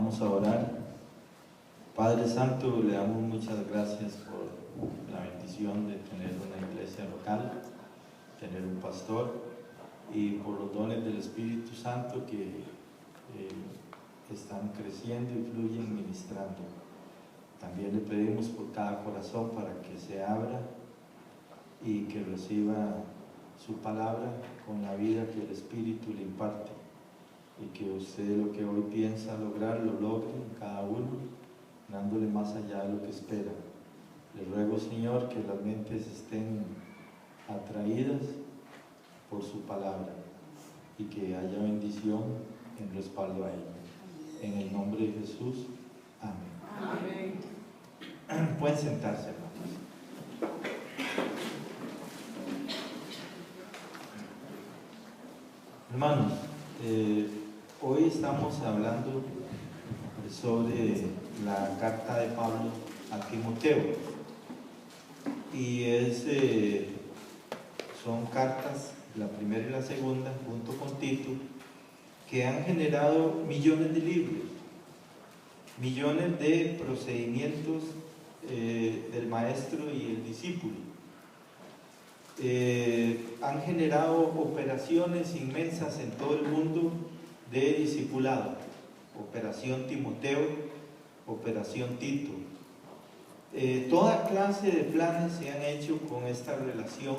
Vamos a orar. Padre Santo, le damos muchas gracias por la bendición de tener una iglesia local, tener un pastor y por los dones del Espíritu Santo que están creciendo y fluyen ministrando. También le pedimos por cada corazón para que se abra y que reciba su palabra con la vida que el Espíritu le imparte, y que usted lo que hoy piensa lograr, lo logre en cada uno, dándole más allá de lo que espera. Le ruego, Señor, que las mentes estén atraídas por su palabra y que haya bendición en respaldo a ella. En el nombre de Jesús, amén. Amén. Pueden sentarse, hermanos. Hermanos, hoy estamos hablando sobre la carta de Pablo a Timoteo, y son cartas, la primera y la segunda, junto con Tito, que han generado millones de libros, millones de procedimientos del maestro y el discípulo. Han generado operaciones inmensas en todo el mundo de discipulado: Operación Timoteo, Operación Tito. Toda clase de planes se han hecho con esta relación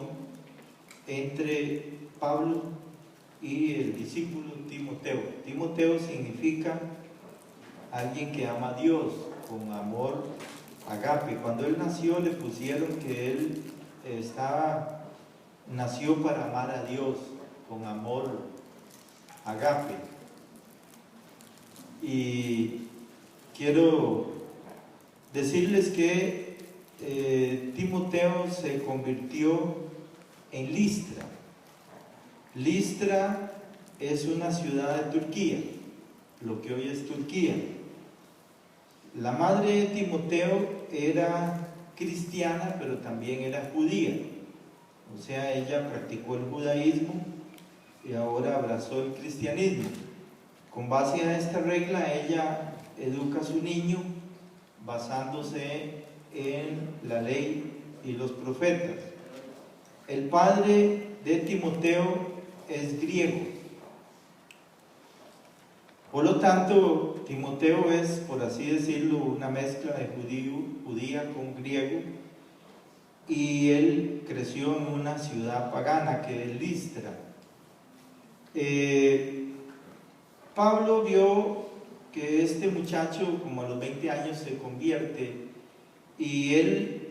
entre Pablo y el discípulo Timoteo. Timoteo significa alguien que ama a Dios con amor agape. Cuando él nació le pusieron que él nació para amar a Dios con amor agape. Y quiero decirles que Timoteo se convirtió en Listra. Listra es una ciudad de Turquía, lo que hoy es Turquía. La madre de Timoteo era cristiana, pero también era judía. O sea, ella practicó el judaísmo y ahora abrazó el cristianismo. Con base a esta regla, ella educa a su niño basándose en la ley y los profetas. El padre de Timoteo es griego. Por lo tanto, Timoteo es, por así decirlo, una mezcla de judía con griego, y él creció en una ciudad pagana que es Listra. Pablo vio que este muchacho, como a los 20 años, se convierte, y él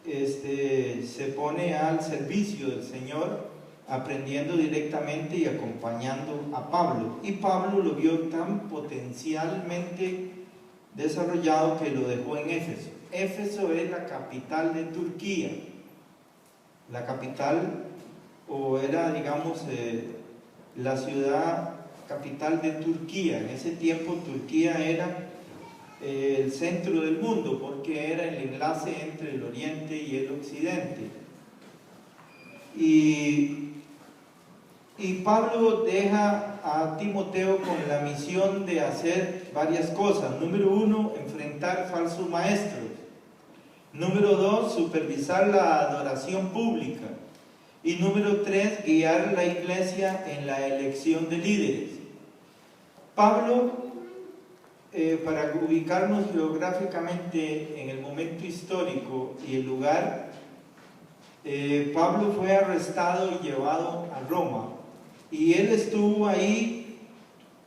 se pone al servicio del Señor, aprendiendo directamente y acompañando a Pablo. Y Pablo lo vio tan potencialmente desarrollado que lo dejó en Éfeso. Éfeso es la capital de Turquía. La capital, o era, digamos, la ciudad capital de Turquía. En ese tiempo Turquía era el centro del mundo, porque era el enlace entre el oriente y el occidente. Y Pablo deja a Timoteo con la misión de hacer varias cosas. Número 1, enfrentar falsos maestros. Número 2, supervisar la adoración pública. Y número 3, guiar la iglesia en la elección de líderes. Pablo, para ubicarnos geográficamente en el momento histórico y el lugar, Pablo fue arrestado y llevado a Roma, y él estuvo ahí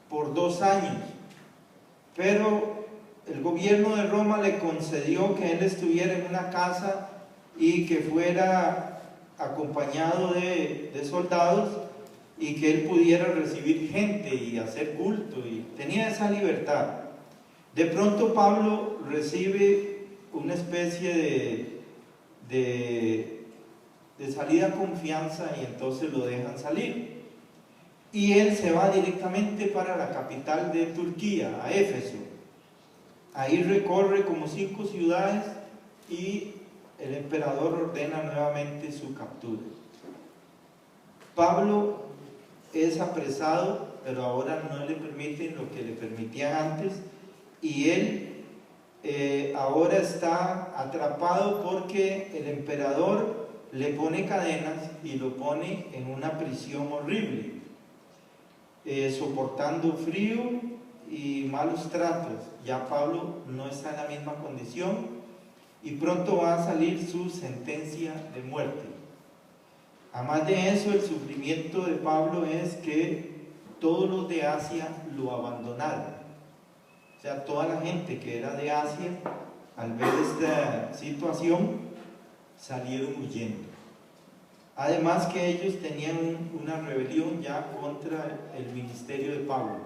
por 2 años, pero el gobierno de Roma le concedió que él estuviera en una casa y que fuera acompañado de soldados, y que él pudiera recibir gente y hacer culto, y tenía esa libertad. De pronto Pablo recibe una especie de salida a confianza, y entonces lo dejan salir, y él se va directamente para la capital de Turquía, a Éfeso. Ahí recorre como 5 ciudades y el emperador ordena nuevamente su captura. Pablo es apresado, pero ahora no le permiten lo que le permitían antes, y él ahora está atrapado porque el emperador le pone cadenas y lo pone en una prisión horrible, soportando frío y malos tratos. Ya Pablo no está en la misma condición y pronto va a salir su sentencia de muerte. Además de eso, el sufrimiento de Pablo es que todos los de Asia lo abandonaron. O sea, toda la gente que era de Asia, al ver esta situación, salieron huyendo. Además que ellos tenían una rebelión ya contra el ministerio de Pablo,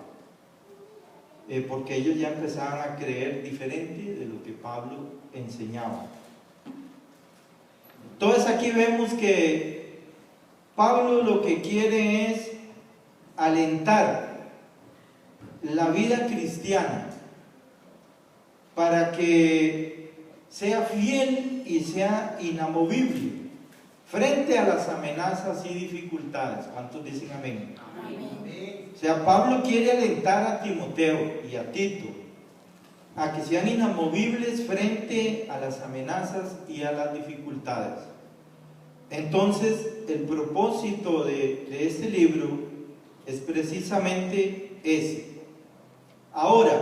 porque ellos ya empezaban a creer diferente de lo que Pablo enseñaba. Entonces aquí vemos que Pablo lo que quiere es alentar la vida cristiana para que sea fiel y sea inamovible frente a las amenazas y dificultades. ¿Cuántos dicen amén? Amén. O sea, Pablo quiere alentar a Timoteo y a Tito a que sean inamovibles frente a las amenazas y a las dificultades. Entonces, el propósito de este libro es precisamente ese. Ahora,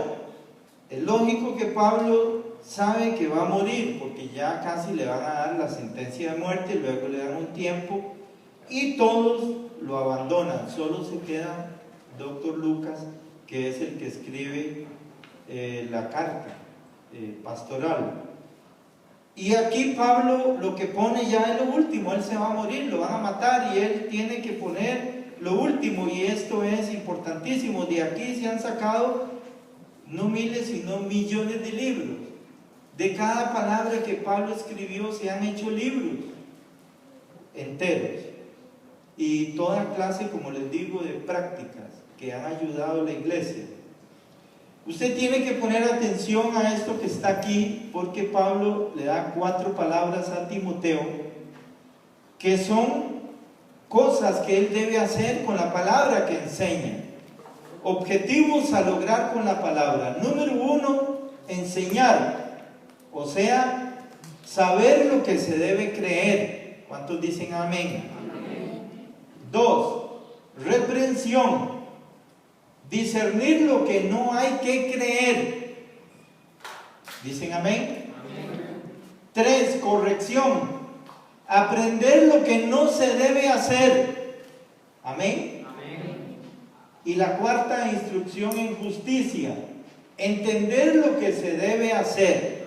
es lógico que Pablo sabe que va a morir, porque ya casi le van a dar la sentencia de muerte, luego le dan un tiempo, y todos lo abandonan. Solo se queda Dr. Lucas, que es el que escribe la carta pastoral. Y aquí Pablo lo que pone ya es lo último. Él se va a morir, lo van a matar, y él tiene que poner lo último, y esto es importantísimo. De aquí se han sacado no miles, sino millones de libros. De cada palabra que Pablo escribió se han hecho libros enteros, y toda clase, como les digo, de prácticas que han ayudado a la iglesia. Usted tiene que poner atención a esto que está aquí, porque Pablo le da 4 palabras a Timoteo que son cosas que él debe hacer con la palabra que enseña, objetivos a lograr con la palabra. Número 1, enseñar. O sea, saber lo que se debe creer. ¿Cuántos dicen amén? Amén. 2, reprensión. Discernir lo que no hay que creer. ¿Dicen amén? Amén. 3, corrección. Aprender lo que no se debe hacer. Amén. Amén. Y la 4, instrucción en justicia. Entender lo que se debe hacer.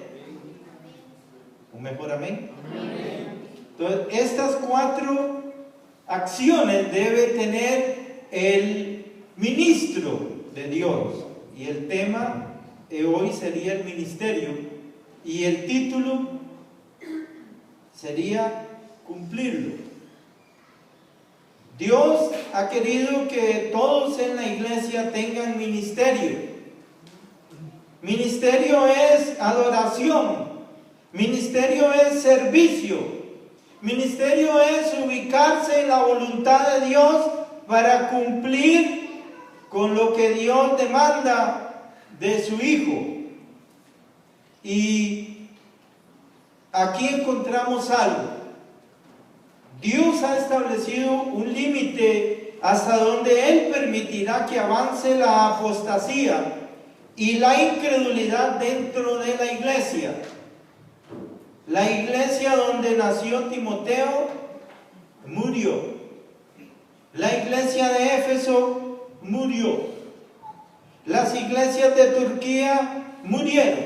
¿Un mejor amén? Amén. Entonces, estas 4 acciones debe tener el ministro de Dios. Y el tema hoy sería el ministerio. Y el título sería cumplirlo. Dios ha querido que todos en la iglesia tengan ministerio. Ministerio es adoración. Ministerio es servicio. Ministerio es ubicarse en la voluntad de Dios para cumplir con lo que Dios demanda de su Hijo. Y aquí encontramos algo. Dios ha establecido un límite hasta donde Él permitirá que avance la apostasía y la incredulidad dentro de la iglesia. La iglesia donde nació Timoteo murió. La iglesia de Éfeso murió. Las iglesias de Turquía murieron.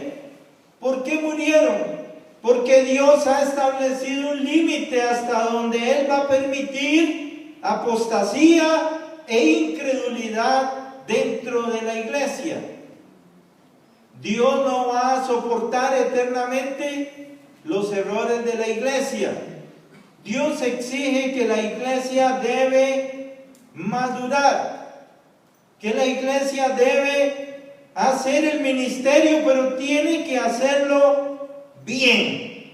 ¿Por qué murieron? Porque Dios ha establecido un límite hasta donde Él va a permitir apostasía e incredulidad dentro de la iglesia. Dios no va a soportar eternamente los errores de la iglesia. Dios exige que la iglesia debe madurar, que la iglesia debe hacer el ministerio, pero tiene que hacerlo bien.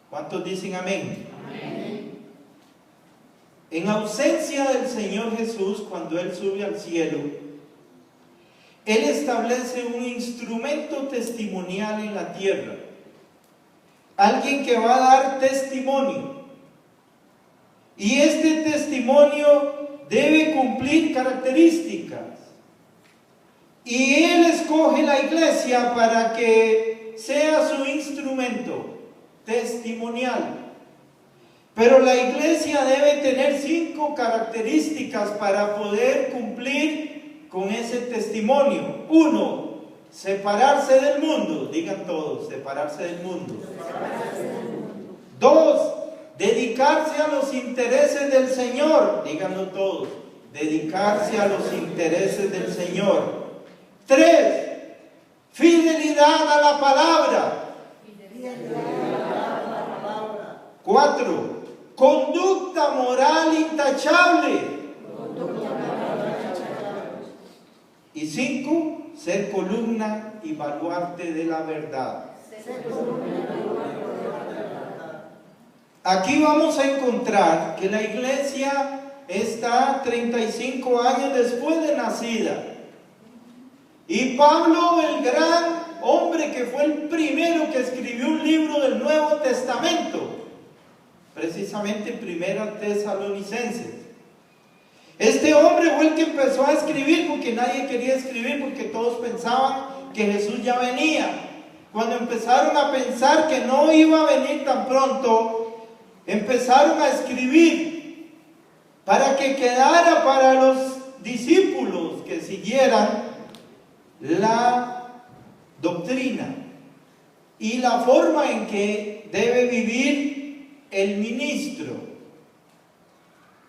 ¿Cuántos dicen amén? Amén. En ausencia del Señor Jesús, cuando Él sube al cielo, Él establece un instrumento testimonial en la tierra. Alguien que va a dar testimonio. Y este testimonio debe cumplir características. Y Él escoge la iglesia para que sea su instrumento testimonial. Pero la iglesia debe tener 5 características para poder cumplir con ese testimonio. 1, separarse del mundo. Digan todos, separarse del mundo. 2, dedicarse a los intereses del Señor. Díganlo todos, dedicarse a los intereses del Señor. 3, fidelidad a la palabra. 4, conducta moral intachable. Y 5, ser columna y baluarte de la verdad. Aquí vamos a encontrar que la iglesia está 35 años después de nacida. Y Pablo, el gran hombre que fue el primero que escribió un libro del Nuevo Testamento, precisamente Primera Tesalonicenses. Este hombre fue el que empezó a escribir porque nadie quería escribir, porque todos pensaban que Jesús ya venía. Cuando empezaron a pensar que no iba a venir tan pronto, empezaron a escribir para que quedara para los discípulos que siguieran la doctrina y la forma en que debe vivir el ministro.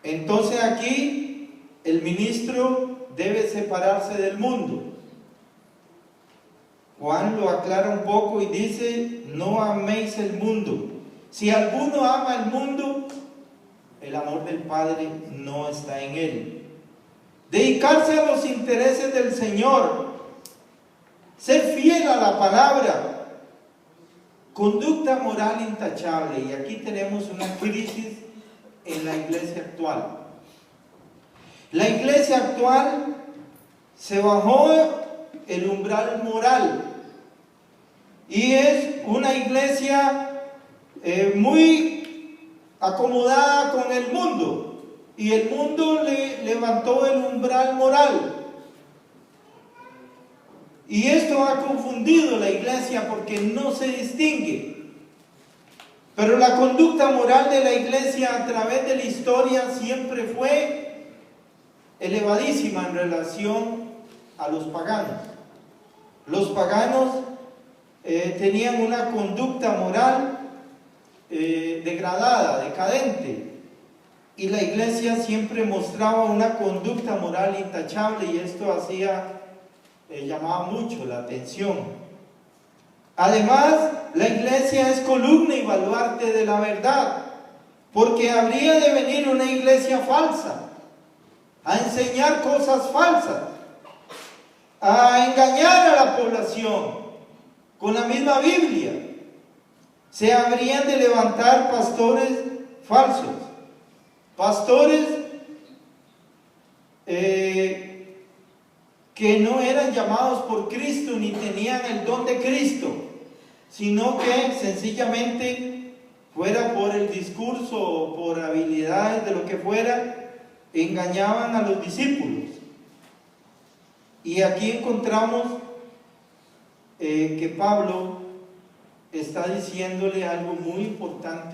Entonces aquí el ministro debe separarse del mundo. Juan lo aclara un poco y dice: no améis el mundo. Si alguno ama el mundo, el amor del Padre no está en él. Dedicarse a los intereses del Señor, ser fiel a la palabra, conducta moral intachable. Y aquí tenemos una crisis en la iglesia actual. La iglesia actual se bajó el umbral moral y es una iglesia muy acomodada con el mundo, y el mundo le levantó el umbral moral. Y esto ha confundido la iglesia porque no se distingue. Pero la conducta moral de la iglesia a través de la historia siempre fue elevadísima en relación a los paganos. Los paganos tenían una conducta moral degradada, decadente. Y la iglesia siempre mostraba una conducta moral intachable, y esto llamaba mucho la atención. Además, la iglesia es columna y baluarte de la verdad, porque habría de venir una iglesia falsa a enseñar cosas falsas, a engañar a la población con la misma Biblia. Se habrían de levantar pastores falsos, pastores que no eran llamados por Cristo ni tenían el don de Cristo, sino que sencillamente, fuera por el discurso o por habilidades de lo que fuera, engañaban a los discípulos. Y aquí encontramos que Pablo está diciéndole algo muy importante